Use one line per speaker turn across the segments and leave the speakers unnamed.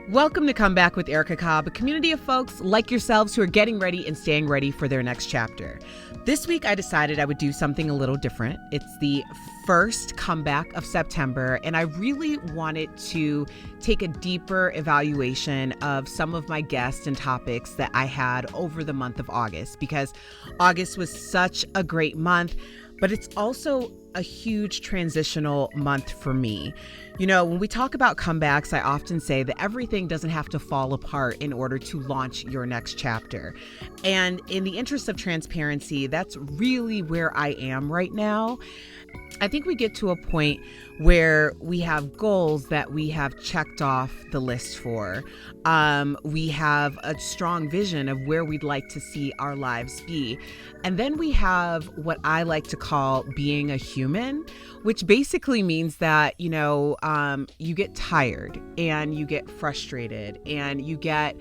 Welcome to Come Back with Erica Cobb, a community of folks like yourselves who are getting ready and staying ready for their next chapter. This week, I decided I would do something a little different. It's the first comeback of September, and I really wanted to take a deeper evaluation of some of my guests and topics that I had over the month of August, because August was such a great month, but it's also a huge transitional month for me. You know, when we talk about comebacks, I often say that everything doesn't have to fall apart in order to launch your next chapter. And in the interest of transparency, that's really where I am right now. I think we get to a point where we have goals that we have checked off the list for. We have a strong vision of where we'd like to see our lives be. And then we have what I like to call being a human, which basically means that, you get tired and you get frustrated and you get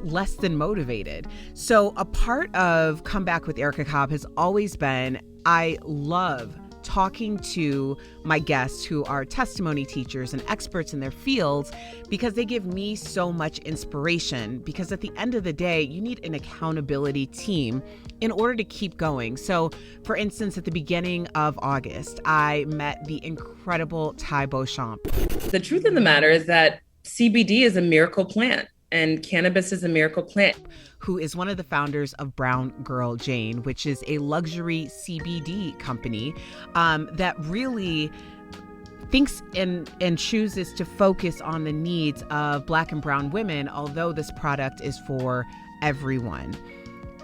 less than motivated. So a part of Come Back with Erica Cobb has always been, I love talking to my guests who are testimony teachers and experts in their fields, because they give me so much inspiration. Because at the end of the day, you need an accountability team in order to keep going. So for instance, at the beginning of August, I met the incredible Ty Beauchamp.
The truth of the matter is that CBD is a miracle plant. And cannabis is a miracle plant.
Who is one of the founders of Brown Girl Jane, which is a luxury CBD company that really thinks and chooses to focus on the needs of Black and brown women, although this product is for everyone.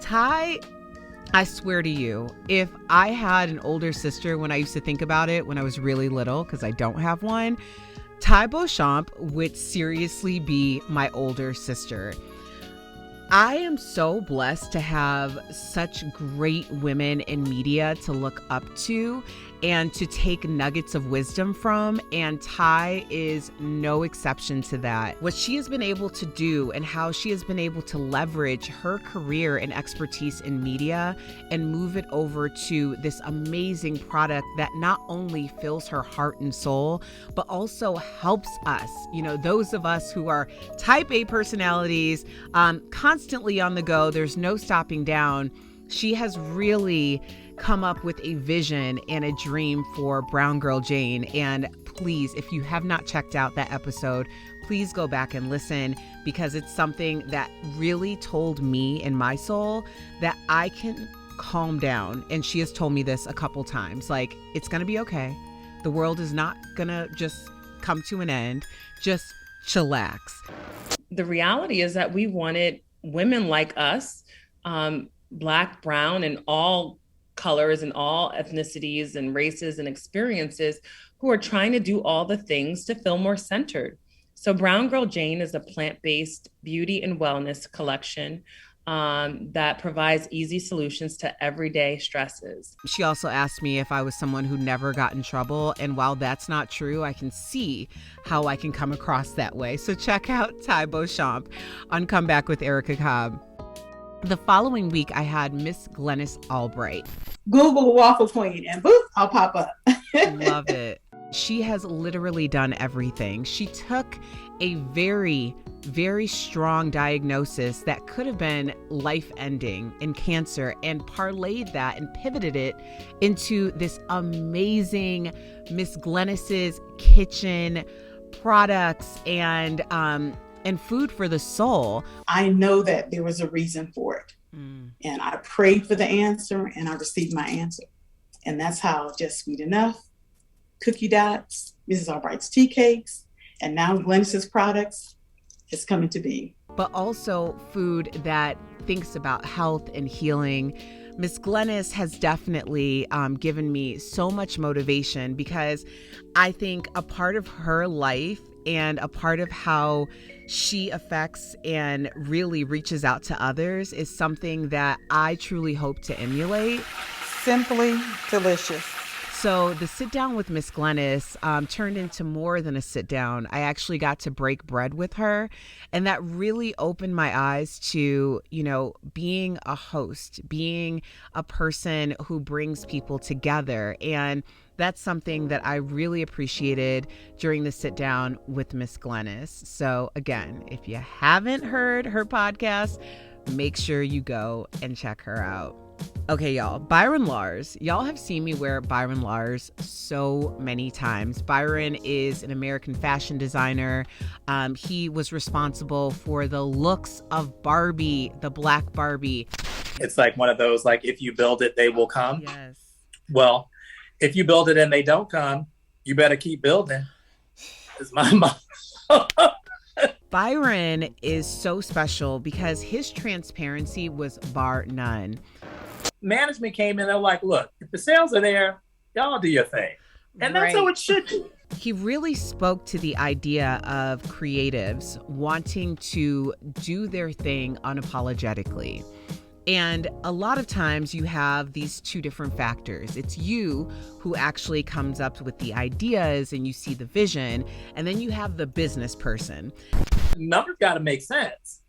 Ty, I swear to you, if I had an older sister, when I used to think about it when I was really little, because I don't have one, Ty Beauchamp would seriously be my older sister. I am so blessed to have such great women in media to look up to and to take nuggets of wisdom from, and Ty is no exception to that. What she has been able to do and how she has been able to leverage her career and expertise in media and move it over to this amazing product that not only fills her heart and soul, but also helps us, those of us who are type A personalities, constantly on the go, there's no stopping down. She has really come up with a vision and a dream for Brown Girl Jane. And please, if you have not checked out that episode, please go back and listen, because it's something that really told me in my soul that I can calm down. And she has told me this a couple times, like, it's going to be okay. The world is not going to just come to an end. Just chillax.
The reality is that we wanted women like us, Black, brown, and all colors and all ethnicities and races and experiences, who are trying to do all the things to feel more centered. So Brown Girl Jane is a plant-based beauty and wellness collection that provides easy solutions to everyday stresses.
She also asked me if I was someone who never got in trouble. And while that's not true, I can see how I can come across that way. So check out Ty Beauchamp on Come Back with Erica Cobb. The following week, I had Miss Glennis Albright.
Google waffle queen and boop, I'll pop up.
Love it. She has literally done everything. She took a very, very strong diagnosis that could have been life-ending in cancer and parlayed that and pivoted it into this amazing Miss Glennis's Kitchen products and food for the soul.
I know that there was a reason for it. And I prayed for the answer and I received my answer. And that's how Just Sweet Enough, Cookie Dots, Mrs. Albright's Tea Cakes, and now Glennis's products is coming to be.
But also food that thinks about health and healing. Miss Glennis has definitely given me so much motivation, because I think a part of her life and a part of how she affects and really reaches out to others is something that I truly hope to emulate.
Simply delicious.
So the sit down with Miss Glennis turned into more than a sit down. I actually got to break bread with her, and that really opened my eyes to, being a host, being a person who brings people together. And that's something that I really appreciated during the sit down with Miss Glennis. So again, if you haven't heard her podcast, make sure you go and check her out. Okay, y'all, Byron Lars. Y'all have seen me wear Byron Lars so many times. Byron is an American fashion designer. He was responsible for the looks of Barbie, the Black Barbie.
It's like one of those, like, if you build it, they will come.
Yes.
Well, if you build it and they don't come, you better keep building. Is my mom.
Byron is so special because his transparency was bar none.
Management came in, they're like, look, if the sales are there, y'all do your thing. And that's how it should be.
He really spoke to the idea of creatives wanting to do their thing unapologetically. And a lot of times you have these two different factors. It's you who actually comes up with the ideas and you see the vision, and then you have the business person.
Numbers got to make sense.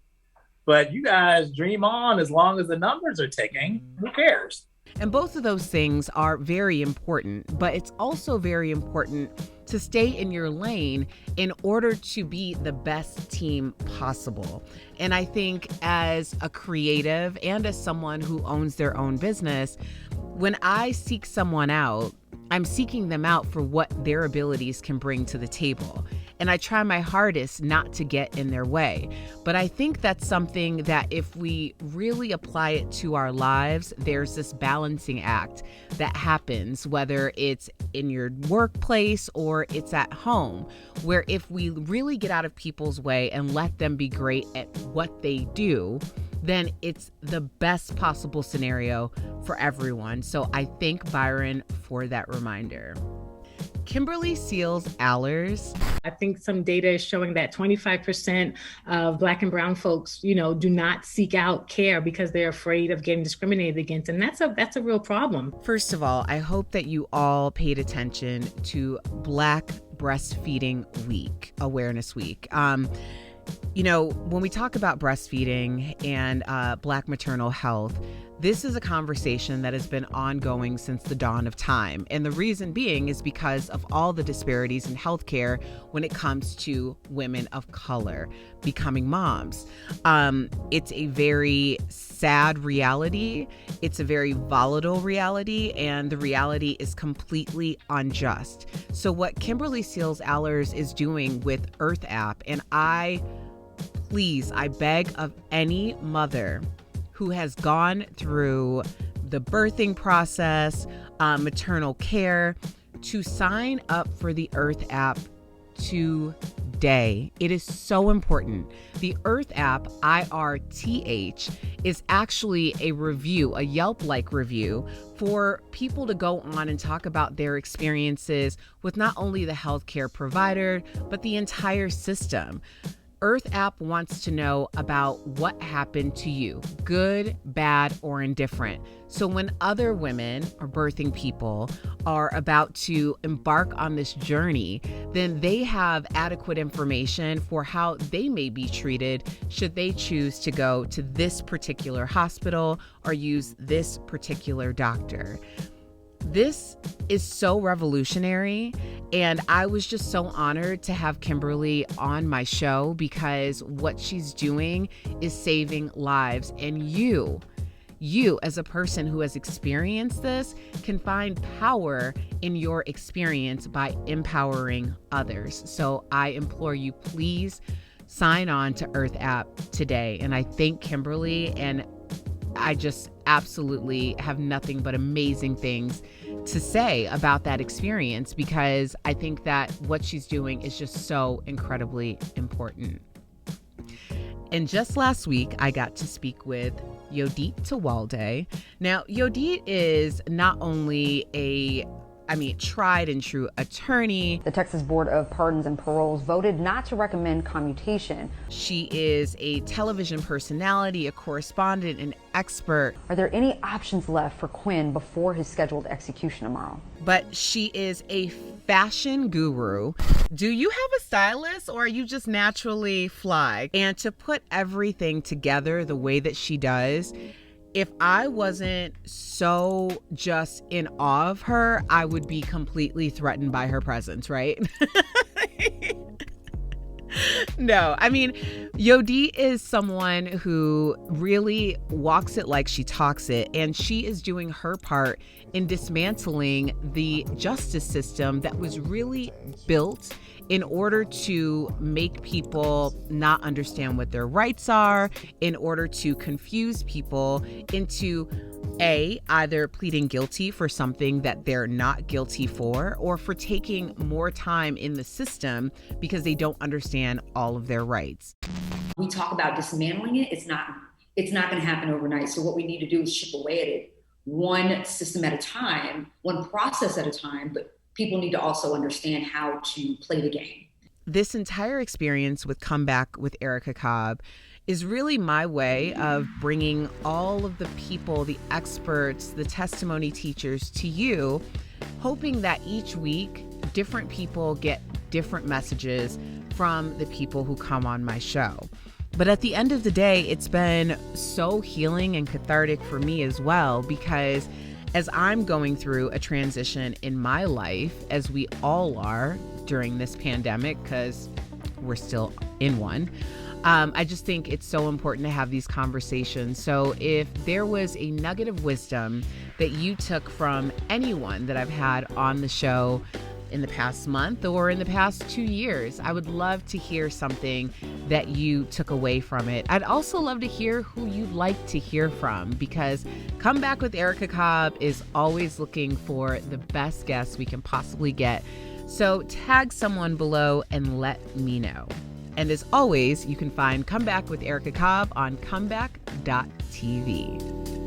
But you guys dream on as long as the numbers are ticking. Who cares?
And both of those things are very important, but it's also very important to stay in your lane in order to be the best team possible. And I think as a creative and as someone who owns their own business, when I seek someone out, I'm seeking them out for what their abilities can bring to the table. And I try my hardest not to get in their way. But I think that's something that if we really apply it to our lives, there's this balancing act that happens, whether it's in your workplace or it's at home, where if we really get out of people's way and let them be great at what they do, then it's the best possible scenario for everyone. So I thank Byron for that reminder. Kimberly Seals Allers.
I think some data is showing that 25% of Black and brown folks, do not seek out care because they're afraid of getting discriminated against. And that's a real problem.
First of all, I hope that you all paid attention to Black Breastfeeding Week, Awareness Week. When we talk about breastfeeding and Black maternal health, this is a conversation that has been ongoing since the dawn of time. And the reason being is because of all the disparities in healthcare when it comes to women of color becoming moms. It's a very sad reality. It's a very volatile reality, and the reality is completely unjust. So what Kimberly Seals Allers is doing with Earth App, and I beg of any mother who has gone through the birthing process, maternal care, to sign up for the Earth App today. It is so important. The Earth App, IRTH, is actually a review, a Yelp-like review for people to go on and talk about their experiences with not only the healthcare provider, but the entire system. Earth App wants to know about what happened to you, good, bad, or indifferent. So when other women or birthing people are about to embark on this journey, then they have adequate information for how they may be treated should they choose to go to this particular hospital or use this particular doctor. This is so revolutionary, and I was just so honored to have Kimberly on my show because what she's doing is saving lives. And you as a person who has experienced this can find power in your experience by empowering others. So I implore you, please sign on to Earth App today. And I thank Kimberly, and I just absolutely have nothing but amazing things to say about that experience because I think that what she's doing is just so incredibly important. And just last week, I got to speak with Yodit Tewolde. Now, Yodit is not only a tried and true attorney.
The Texas Board of Pardons and Paroles voted not to recommend commutation.
She is a television personality, a correspondent, an expert.
Are there any options left for Quinn before his scheduled execution tomorrow?
But she is a fashion guru. Do you have a stylist, or are you just naturally fly? And to put everything together the way that she does, if I wasn't so just in awe of her, I would be completely threatened by her presence, right? No, Yodit is someone who really walks it like she talks it, and she is doing her part in dismantling the justice system that was really built in order to make people not understand what their rights are, in order to confuse people into either pleading guilty for something that they're not guilty for, or for taking more time in the system because they don't understand all of their rights.
We talk about dismantling it. It's not going to happen overnight. So what we need to do is chip away at it, one system at a time, one process at a time, but people need to also understand how to play the game.
This entire experience with Comeback with Erica Cobb is really my way of bringing all of the people, the experts, the testimony teachers to you, hoping that each week different people get different messages from the people who come on my show. But at the end of the day, it's been so healing and cathartic for me as well, because as I'm going through a transition in my life, as we all are during this pandemic, because we're still in one, I just think it's so important to have these conversations. So if there was a nugget of wisdom that you took from anyone that I've had on the show in the past month or in the past 2 years, I would love to hear something that you took away from it. I'd also love to hear who you'd like to hear from, because Comeback with Erica Cobb is always looking for the best guests we can possibly get. So tag someone below and let me know. And as always, you can find Comeback with Erica Cobb on comeback.tv.